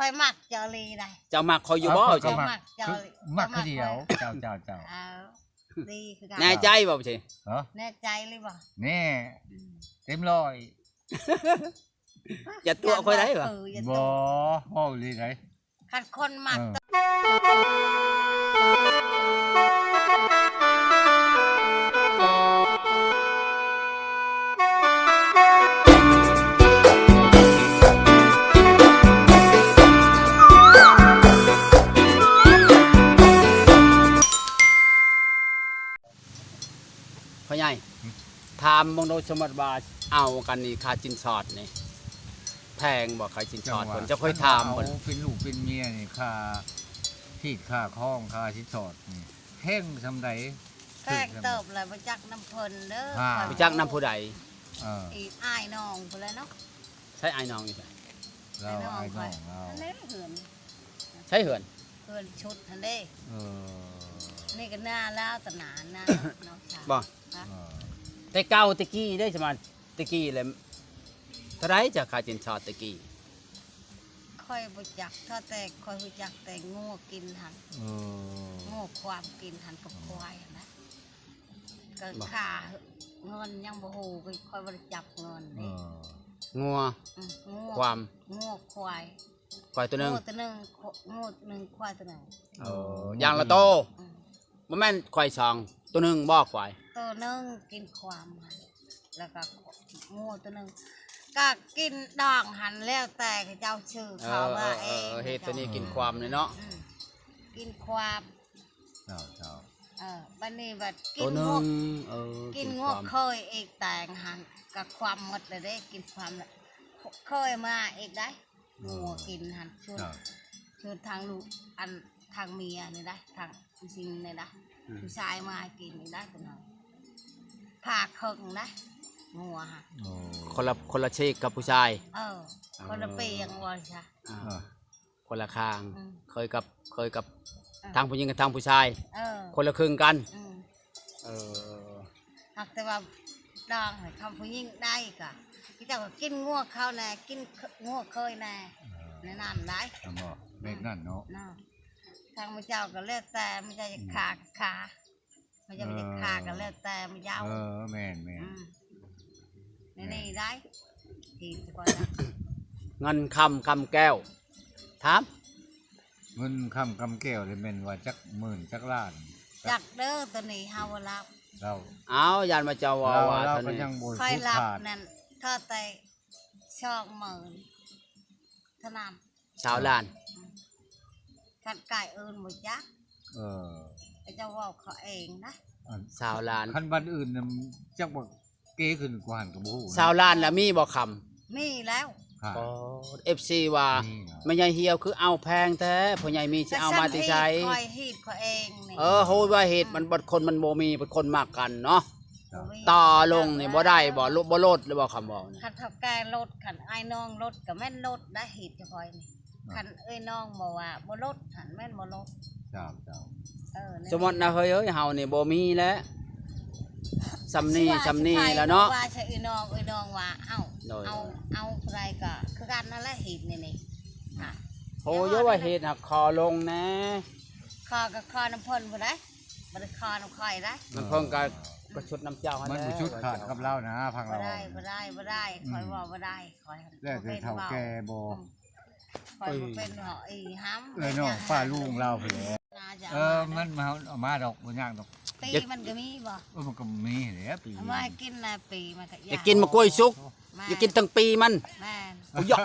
อยมักเจาลีได้ เจ้ามักคอยอยู่บ่ เจ้ามักเจาลี มักคือเดียวเจ้า ดีคือกัน แน่ใจบ่ใช่ เหรอ แน่ใจเลยบ่ แน่เต็มร้อย อย่าตัวคอยได้บ่ อย่า บ่ ตัว เว้าเลยได คันคนมัก พ่อใหญ่ถามมงโดสมบัติว่าเอากันนี่ค่าจินสอดนี่แพงบ่ค่าจินสอดเพิ่นจะค่อยถาม เพิ่ เพิ่น เป็นลูกเป็นเมียนี่ค่าที่ค่าข้องค่าสินสอดนี่แห้งซำใด แกล้งเติบเลยบ่จักน้ำเพิ่นเด้อ รู้จักนำผู้ใด อีอ้ายน้องพุ่นแหละเนาะ ใช้อ้ายน้องอยู่ไส เราไอ้น้องเรา อันนี้เหือน ใช้เหือน เหือนชุดอันนี้ เออ นี่ก็หน้าแล้วตะหนานนะน้องชาย บ่ เออ แต่เก่าตะกี้ได้ใช่มั้ยตะกี้เลยเท่าไรจะค่าจินสอดตะกี้ ค่อยบ่จักถ้าแต่ค่อยรู้จักแต่งูกินหัน เออ งูความกินหันกับควายนะก็ค่าเงินยังบ่ฮู้ก็ค่อยบ่ได้จับเงิน เอ นี่ อ งัว งู ความ งูควาย ควายตัวหนึง งูตัวหนึงงูหนึงควายตัวหนึง อย่างละโต อืม บ่แม่นควายสองตัวหนึงบ่ควาย ตัวหนึงกินความหันแล้วก็งูตัวหนึงก็กินดองหันแล้วแต่เจ้าชื่อเขาว่าเอง เฮ็ดตัวนี้กินความเลยเนาะ อืมกินความ เจ้า บัดนี้บัดกิ ตัวน หนึ งว ง ก กิน ค งวก วาม เคยอีกแต่งหันกับความหมดเลยได้กินความละเคยมาอีกได้งัวกินหันชวน เจ้า ชวนทางลูกอันทางเมียนี่ได้ทางผู้หญิงนี่ได้ผู้ชายมากินนี่ได้ตัวน้อยผ่าเคิงได้งัวฮะ โอ้ คนละเชกกับผู้ชาย คนละปียังวัวใช่ อ่า เออ คนละข้าง อืม เคยกับ เออ ทางผู้หญิงกับทางผู้ชาย เออ คนละครึ่งกัน อืม เออ หากแต่ว่าดองให้คำผู้หญิงได้กะที่เจ้าก็กินงัวเขาแน่กินงัวเคยแน่ในนั่นได้ ทำบ่เม็ดนั่นเนาะ เนาะทางพระเจ้าก็เลือกแต่มันจะขาขามันจะขาก็เลือกแต่มันยาว แม่น นี่ได้ทีจะก่อนนะ เงินคำแก้วถาม เงินคำแก้วเลยแม่นว่าจักหมื่นจักล้าน จักเด้อตัวนี้เฮารับ เรา เอายานมาเจ้าว่า เรา ว่า เรา เท่า ก็ นี้ ยังบ่ ค่อย สุด รับ ขาด นั่นถ้าแต่ชอกหมื่นเท่านั้น ชาวล้าน กันไก่เอิญหมดยัก เออ ไอ้เจ้าว่าเขาเองนะ ชาวล้าน คันบ้านอื่นน่ะจักบ่เก๋ขึ้นกว่าหันกับบ่ฮู้ ชาวล้านแล้วมีบ่ค มีแล้ว ค่ะ ำFC ว่าไม่ใหญ่เหี่ยวคือเอาแพงแท้พ่อใหญ่มีสิเอามาที่ใช้ คอยฮีดเขาเองนี่ โหว่าเหตุมันบดคนมันบ่มีบดคนมากกันเนาะ ครับ ต่อลงนี่บ่ได้บ่ลดบ่ลดหรือบ่คำบอกนี่ ขันทับแกรถขันไอ้น้องรถกับแม่นรถได้ฮีดจะคอยนี่ขันเอ้ยน้องบอกว่าบ่รถขันแม่นบ่รถ เจ้า สมมุตินะเฮ้ยเฮานี่บ่มีแล้วสำนีแล้วเนาะ ว่าใช่เอ้ยน้องว่าเอาอะไรก็คือกันนั่นแหละฮีดนี่ค่ะ โหเยอะว่าเหตุหักคอลงนะ คอกับคอน้ำพ่นบ่ได้บ่ได้คอน้ำข่อยได้ มันเพิ่งก็ชุดน้ำเจ้า มันบ่ชุดขาดกับเรานะพัง บ่ เรา ได้คอยว่าบ่ได้คอย แล้วแต่เฒ่าแก่บ่ คอยบ่เป็นเหาะอีห้ำ น้องป้าลุงเราพุ่นแหละมันมาเอามาดอกบ่ยากดอก ปีมันก็มีบ่ มันก็มีแหละปี เอามาให้กินนะปีมันก็ อย่ากินมะกล้วยสุก อย่ากินตั้งปีมัน แม่น กูยอก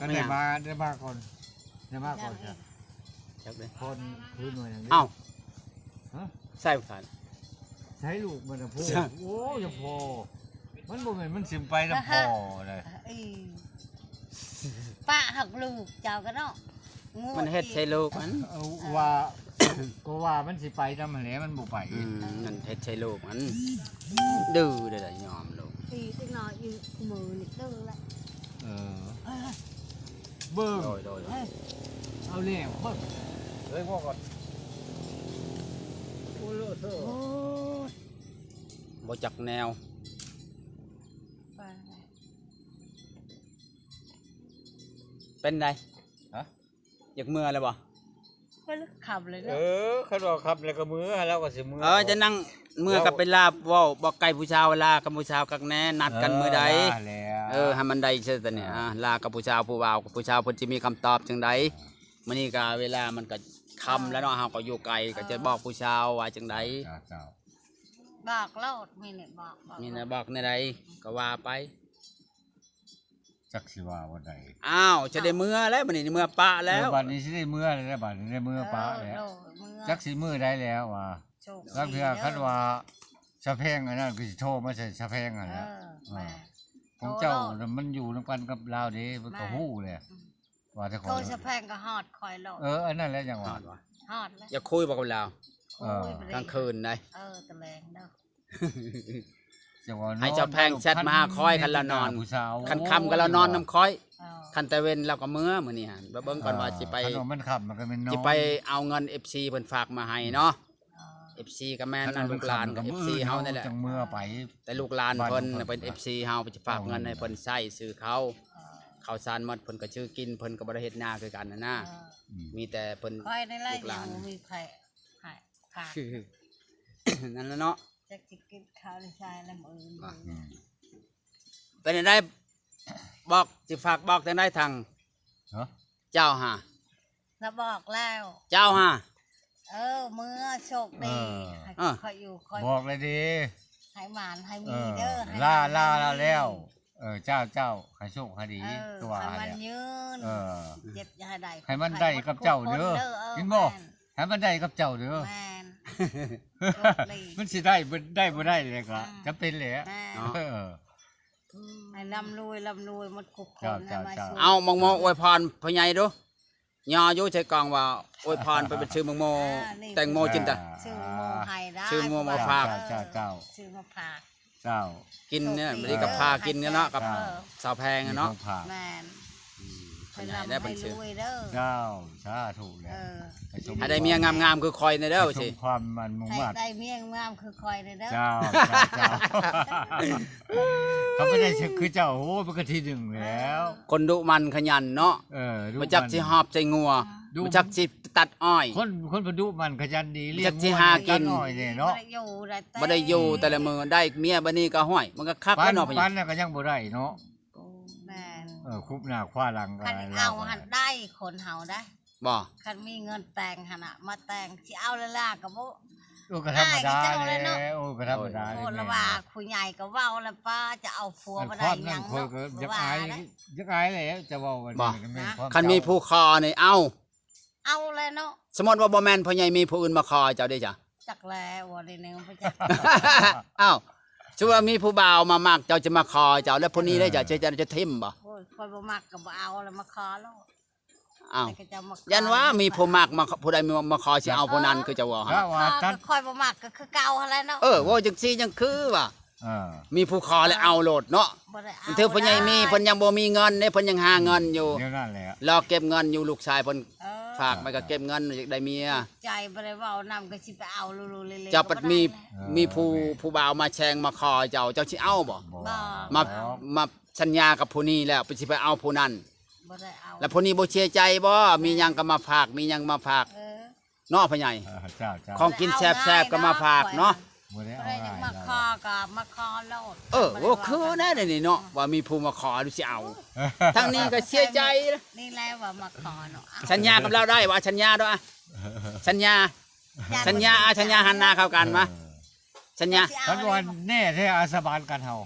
ก็ได้มาก่อนจ้ะคนพื้นหน่วยอย่างนี้ เอ้า ฮะ ใส่ผ่าน ใช้ลูกมันนะพ่อ ใช่ โอ้ยพ่อมันบ่แม่นมันสิมไปนะพ่อเลย ป้าหักลูกเจ้าก็เนาะงู มันเฮ็ดใส่ลูกมัน ว่าก็ว่ามันสิไปนำแหละมันบ่ไป มันเฮ็ดใส่ลูกมันดื้อเด้อยอมลูก ตีตึงนอนอยู่มือนี่ตึงละ เออเบิ่ง โดย เอาแล้วเบิ่งเฮ้ยพ่อก่อนโอ้โลโซ โอ้ย บ่จักแนว ไป ไป เป็นได ฮะ อยากเมื่อแล้วบ่ ไม่ลึกขับเลย เอ เนาะ อเขาบอกครับแล้วก็มือแล้วก็สิมือ จะนั่งเมื่อกับไปลาบเว้าบอกไก่ผู้ชาวลากับผู้ชาวกักแน่นัดกันมื้อใด แล้ว ให้มันได้เช่นเนี่ยลากับผู้ชาวผู้บ่าวกับผู้ชาวเพิ่นสิมีคำตอบจังไดมื้อนี้ก็เวลามันก็ค่ำแล้วเนาะเฮาก็อยู่ไกลก็จะบอกผู้ชาวว่าจังได เจ้า บอกโลดมีเนี่ยบอก นี่นะบอกในใดก็ว่าไป จักสิว่าบ่ได้ อ้าวจะได้เมื่อแล้วมื้อนี้เมื่อปะแล้ว บัดนี้สิได้มือแล้วบัดนี้ได้มือป้าแล้วจักสิมือได้แล้วว่าลังเทื่อคันว่าสะแพงอันนั้นคือสิโทรมาใส่สะแพงอันนั้นของเจ้ามันอยู่นำกันกับลาวเด้มันก็ฮู้แหละว่าแต่ขอ โทรสะแพงก็ฮอดคอยโลด อันนั้นแหละจัง ฮ ว่า อดวะ ฮอดแล้ว อย่าคุยบอกกับเรา คุยไป กลางคืนได้ ตะแลงเนาะ จังว่า ให้เจ้าแพงแชทมาหาคอยคันละนอน ผู้สาว คันค่ำก็เรานอนน้ำคอย เออ คันแต่เว้นเราก็เมื่อมื้อนี้หั่นเบิ่งก่อนว่าสิไป คันว่ามันค่ำมันก็แม่นนอน สิไปเอาเงิน FC เพิ่นฝากมาให้เนาะ เออ FC ก็แม่นนั่นลูกหลานกับ FC เฮานั่นแหละ จังเมื่อไป แต่ลูกหลานเพิ่น บ้านเพิ่น เป็น FC เฮาจะฝากเงินให้เพิ่นใช้ซื้อเขาข้าวสารหมดเพิ่นก็ชื่อกินเพิ่นก็บ่ได้เฮ็ดนาคือกันนะ มีแต่เพิ่น คอยในไร่ ลูกห ยั ลาง น บ่มีไผ่ไผ่ขาด นั่นแหละเนาะ จะกินข้าวในชายแล้วมือ อืม เป็นได้บอกสิฝากบอกแต่ได้ทาง เนาะ เจ้าหา แล้วบอกแล้ว เจ้าหา เมื่อโชคดีให้คอยอยู่คอย บอกเลยดี ให้หมานให้มีเด้อให้ ล่าแล้ว เจ้าให้โชคให้ดี ให้ ตัว มัน เนี่ย ยืน เออ เจ็บอย่าให้ได้ ให้มันได้กับเจ้าเด้อกินบ่ ให้มันได้กับเจ้าเด้อ แม่น โชคดี มันสิได้บ่ได้เลยก็จะเป็นแหละ แม่น เออ ให้ร่ำรวยหมดทุกคน เจ้า ให้มา เจ้า ช่วย เอามังโมอวยพรพ่อใหญ่ดูยออยู่ใช้กองว่าอวยพรไปเป็นชื่อมังโมแตงโมจินตะ ชื่อโมให้ได้ ชื่อโมมาฝาก เจ้า ชื่อมาฝาก เจ้า กินเนี่ยไม่ได้กับพากินกันเนาะกับ เออ สาวแพงอะเนาะ มีของฝาก แม่น พ่อ ให้ ใหญ่ ร่ำ ได้ ให้ เป็นชื่อ รวยเด้อ เจ้าสาธุแล้ เอ ว อ ให้ได้เมียงามๆคือคอยในเด้อ ช สิ มความมันมุ่ง ให้ มั่น ได้เมียงามคือคอยเด้อ เจ้าเขาไม่ได้คือเจ้าโอ้มันก็ที่หนึ่งแล้ว คนดุมันขยันเนาะ ดู มาจักสิหอบใจงัว ดู มาจักสิตัดอ้อย คนประดุมันขยันดีเลี้ย จั ง กสิหากิน หน่อยเนี่ยเนาะ บ่ได้อยู่แต่ละมือได้เมียบัดนี้ก็ห้อย มันก็คัก ปั แล้ว น เนาะพ่อให ปั ญ่ นน่ะก็ยังบ่ได้เนาะ แม่น คุบหน้าคว้าหลัง คันเอาหันได้คนเฮาได้ บ่ คันมีเงินแต่งหั่นน่ะมาแต่งสิเอาละล่ะก็บ่ โอ้ก็ธรรมดา ได้ก็เจ้าเลยเนาะ โอ้ก็ธรรมดา โอ้ละว่าผู้ใหญ่ก็เว้าแล้วป้าจะเอาผัว มัน บ่ ค ได้ วาม ห นั่ ยั น ง คน เนาะ ก็ยัก ว่า อาย นะ ยักอายแล้วจะเว้าว่านี่มันความ คันมีผู้คอนี่เอา เอาเลยเนาะ สมมติว่าบ่แม่นพ่อใหญ่มีผู้อื่นมาคอเจ้าได้จ้ะ จักแล้วบ่ได้นึงไปจัก อ้าวชัวามีผู้บ่าวมามักเจ้าจะมาคอเจ้าแล้วผู้นี้ได้จะทิ่มบ่ โอ้ยคอยบ่มักก็บ่เอาแล้วมาขอแล้ว อ้าว แต่ก็จะมาขอ ยันว่ามีผู้มักมาผู้ใดมาคอสิเอาผู้นั้นคือจะว่า ถ้าว่า ขอ ท่าน ก็คอยบ่มักก็คือเก่าหั่นแหละเนาะ ว่าจังซี่จังคือว่ะ เออ มีผู้คอแล้วเอาโลดเนาะ บ่ได้เอา เธอพ่อใหญ่มีเพิ่นยังบ่มีเงินเด้เพิ่นยังหาเงินอยู่ เดี๋ยวนั่นแหละ รอเก็บเงินอยู่ลูกชายเพิ่น เออ ฝากไปก็เก็บเงินอยากได้เมีย ใจบ่ได้เว้านำก็สิไปเอาลุๆเล่ๆ เจ้าปัดมี ก็บ่ได้แล้ว มีผู้บ่าวมาแชงมาคอเจ้าสิเอาบ่ บ่ บ่ มามาสัญญากับผู้นี้แล้วไปสิไปเอาผู้นั้น บ่ได้เอา แล้วผู้นี้บ่เชื่อใจบ่มีหยังก็มาฝากมีหยังมาฝาก เออ เนาะพ่อใหญ่ เจ้าเจ้า ของกินแซ่บๆก็มาฝากเนาะ บ่ได้ บ่ เอา ได้ยังมาขอก็มาขอโลด ว่าคือแน่เดี๋ยวนี้เนาะว่ามีผู้มาขอดูสิเอาทั้งนี้ก็เสียใจนะ นี่แหละว่ามาขอเนาะเอา สัญญากับเราได้ว่าสัญญาด้วยอะสัญญาสัญญาสัญญาหันหน้าเข้ากันมาสัญญา ท่านวันแน่แท้อาสบานกันเฮา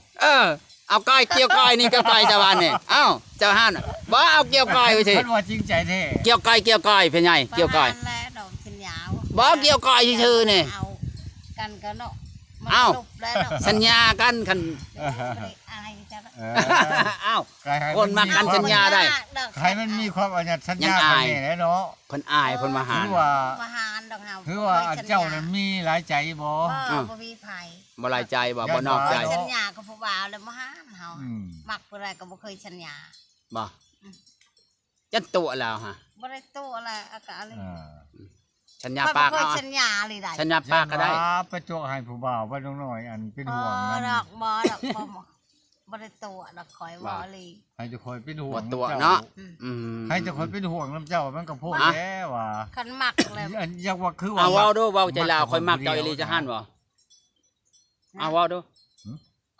เอาก้อยเกี่ยวก้อยนี่เกี่ยวก้อยเจ้าบ้านนี่เอ้าเจ้าหันบ่เอาเกี่ยวก้อยไปสิ ท่านว่าจริงใจแท้ เกี่ยวก้อยเป็นไงเกี่ยวก้อย ประมาณแล้วดอกสัญญา บ่เกี่ยวก้อยชื่อๆนี่ เอากันก็เนาะมัน เอ้า จบแล้วเนาะ สัญญากันคัน บ่ได้อายจ้ะ เออ เอ้า ใครให้ คนมากันสัญญาได้ ใครมันมีความอัญญสัญ ยั ญาง อาย กันแน่เนาะ เพิ่นอายเพิ่นมาหา ถือว่า มาหารดอกเฮา ถือว่าอันเจ้านั้นมีหลายใจบ่ บ่มีไผ บ่หลายใจบ่นอกใจ สัญญากับผู้บ่าวแล้วมาหารเฮา อืม มักบ่ได้ก็บ่เคยสัญญา บ่จันตัวแล้วฮะ บ่ได้โตอะไรอากาศเลย เออ สัญญา ข้อย ปา บ่ ก เคย เอา สัญญาเลยได้ สัญญาปากก็ได้ ไปโจกให้ผู้บ่าวว่าน้องน้อยอันเป็นห่วง ด นั่น อกบ่ดอกบ่ บ่ได้ตัวดอกข่อยบ่เลย ให้จะคอยเป็นห่ว บ่ ง ตัว ำจ้ เนาะอืม ให้จะคอยเป็นห่วงน้ำเจ้ามันก็โพด อ่ะ แล้วว่ะ คันมักเลย อันอยากว่าคือว่า เอาเว้าดูเว้าใจลาวค่อยมักเจ้าอีหลีจะหั่นบ่เอาเว้าดู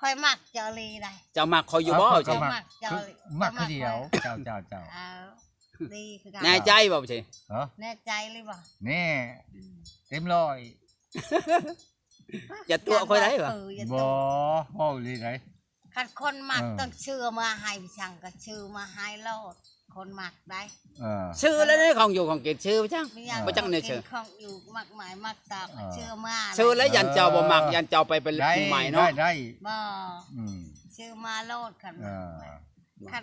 ข่อยมักเจ้าลีได้ เจ้ามักคอยอยู่บ่ เอา เจ้า ก็ มักเจ้า มักคือเดียวเจ้า เอาดีคือกัน แน่ใจบ่สิ เหรอ แน่ใจเลยบ่ แน่เต็มร้อย อย่าตัวค่อยได้บ่ อย่า บ่ ตัว เว้าเลยไหน คันคนมัก เออ ต้องชื่อมาให้พี่ช่างก็ชื่อมาให้โลดคนมักได้ ชื่อแล้วนี่ของอยู่ของกินชื่อบ่จัง ไม่อยาก บ่จังเนี่ยชื่อ กิของอยู่มักหมายมักตอบ เออ ชื่อมา ชื่อแล้วยันเจ้าบ่มักยันเจ้าไปเป็น ได้ ผู้ใหม่เนาะ ได้ บ่ อืม ชื่อมาโลดคัน เออ คัน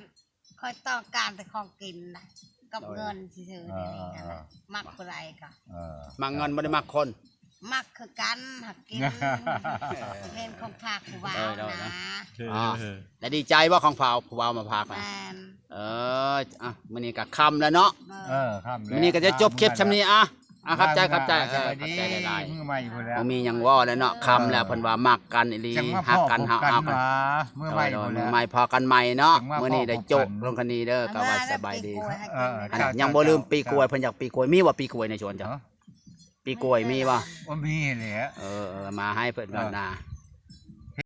ค่อยต้องการแต่ของกินนะกับเงินซื่อๆนี่นะ เออ มักอะไรก็ มักเงินบ่ได้มักคน มักคือกันหักกินเห็นของภาคผู้บ่า เอ ว อเดี๋ยว นะ นะ อ่าแล้วดีใจว่าของผู้บ่าวมาพาก แม นะ น มื้อนี้ก็ค่ำแล้วเนาะ ครับ มื้อนี้ก็จะจบคลิปซำนี้ครับใจครับใจ สวัสดี ใจหลาย มือใหม่พุ่นแล้ว บ่มีหยังเว้าแล้วเนาะค่ำแล้วเพิ่นว่ามักกันอีหลี จังมา ฮัก พ่อ กัน พ เฮา บกัน เอากัน มามือใหม่ โด พุ่ ย น มื แล้ อ ว ใหม่พอกันใหม่เนาะ จังว่า มื้อนี้ได้ พอพบ จบ กัน ลงคันนี้เด้อก็ว่าสบายดี ให้ เออ กินได้ ยังบ่ลืมปีกล้วยเพิ่นอยากปีกล้วยมีว่าปีกล้วยในสวนจ้ะ เนาะ ปีกล้วยมีบ่ ว่ามีแหละ มาให้เพิ่นก่อนนะ